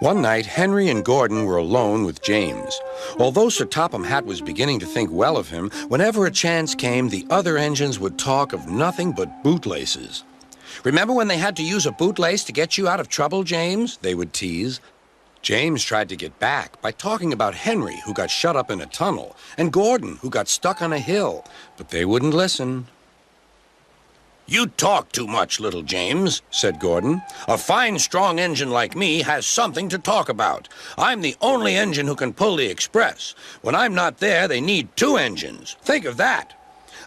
One night, Henry and Gordon were alone with James. Although Sir Topham Hatt was beginning to think well of him, whenever a chance came, the other engines would talk of nothing but bootlaces. "Remember when they had to use a bootlace to get you out of trouble, James?" they would tease. James tried to get back by talking about Henry, who got shut up in a tunnel, and Gordon, who got stuck on a hill, but they wouldn't listen. "You talk too much, little James," said Gordon. "A fine, strong engine like me has something to talk about. I'm the only engine who can pull the express. When I'm not there, they need two engines. Think of that.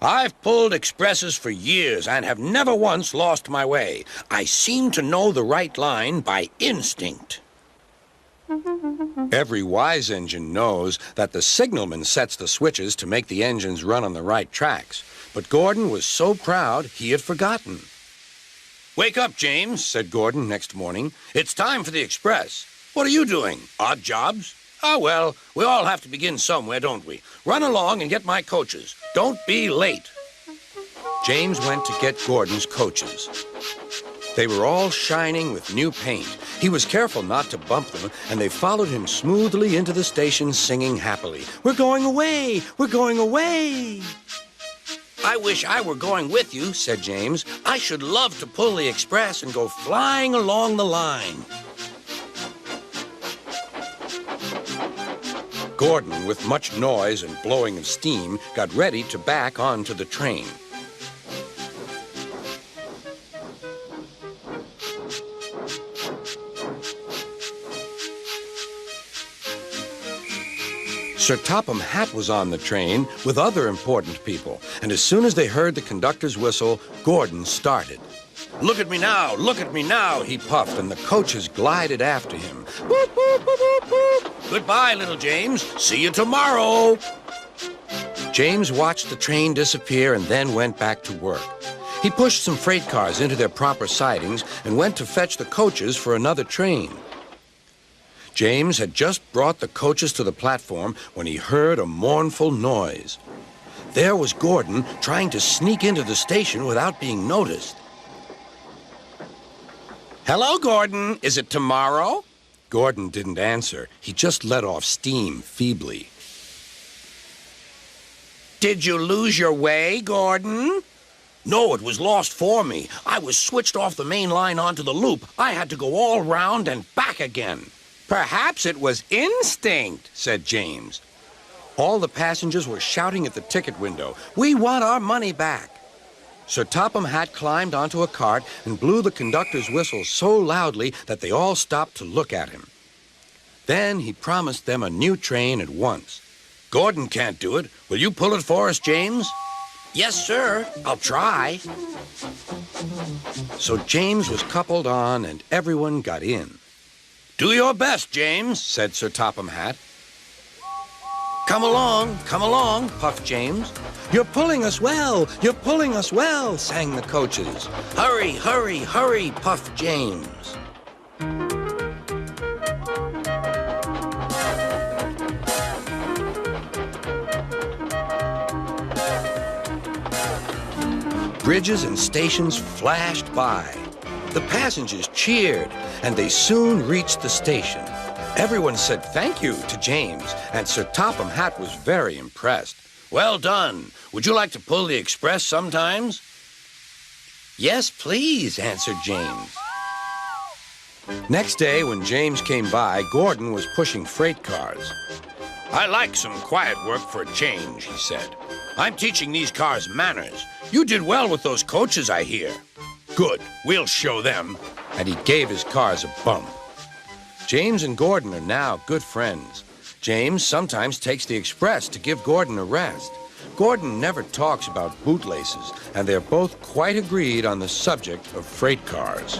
I've pulled expresses for years and have never once lost my way. I seem to know the right line by instinct." Every wise engine knows that the signalman sets the switches to make the engines run on the right tracks. But Gordon was so proud he had forgotten. "Wake up, James," said Gordon next morning. "It's time for the express. What are you doing? Odd jobs? Ah, well, we all have to begin somewhere, don't we? Run along and get my coaches. Don't be late." James went to get Gordon's coaches. They were all shining with new paint. He was careful not to bump them, and they followed him smoothly into the station singing happily, "We're going away! We're going away!" "I wish I were going with you," said James. "I should love to pull the express and go flying along the line." Gordon, with much noise and blowing of steam, got ready to back onto the train. Sir Topham Hatt was on the train with other important people, and as soon as they heard the conductor's whistle, Gordon started. "Look at me now," he puffed, and the coaches glided after him. "Boop, boop, boop, boop, boop. Goodbye, little James. See you tomorrow." James watched the train disappear and then went back to work. He pushed some freight cars into their proper sidings and went to fetch the coaches for another train. James had just brought the coaches to the platform when he heard a mournful noise. There was Gordon trying to sneak into the station without being noticed. "Hello, Gordon. Is it tomorrow?" Gordon didn't answer. He just let off steam feebly. "Did you lose your way, Gordon?" "No, it was lost for me. I was switched off the main line onto the loop. I had to go all round and back again." "Perhaps it was instinct," said James. All the passengers were shouting at the ticket window, "We want our money back." Sir Topham Hatt climbed onto a cart and blew the conductor's whistle so loudly that they all stopped to look at him. Then he promised them a new train at once. "Gordon can't do it. Will you pull it for us, James?" "Yes, sir. I'll try." So James was coupled on and everyone got in. "Do your best, James," said Sir Topham Hatt. Come along, puffed James. "You're pulling us well, you're pulling us well," sang the coaches. "Hurry, hurry, hurry," puffed James. Bridges and stations flashed by. The passengers cheered, and they soon reached the station. Everyone said thank you to James, and Sir Topham Hatt was very impressed. "Well done. Would you like to pull the express sometimes?" "Yes, please," answered James. Next day, when James came by, Gordon was pushing freight cars. "I like some quiet work for a change," he said. "I'm teaching these cars manners. You did well with those coaches, I hear." "Good. We'll show them." And he gave his cars a bump. James and Gordon are now good friends. James sometimes takes the express to give Gordon a rest. Gordon never talks about bootlaces, and they're both quite agreed on the subject of freight cars.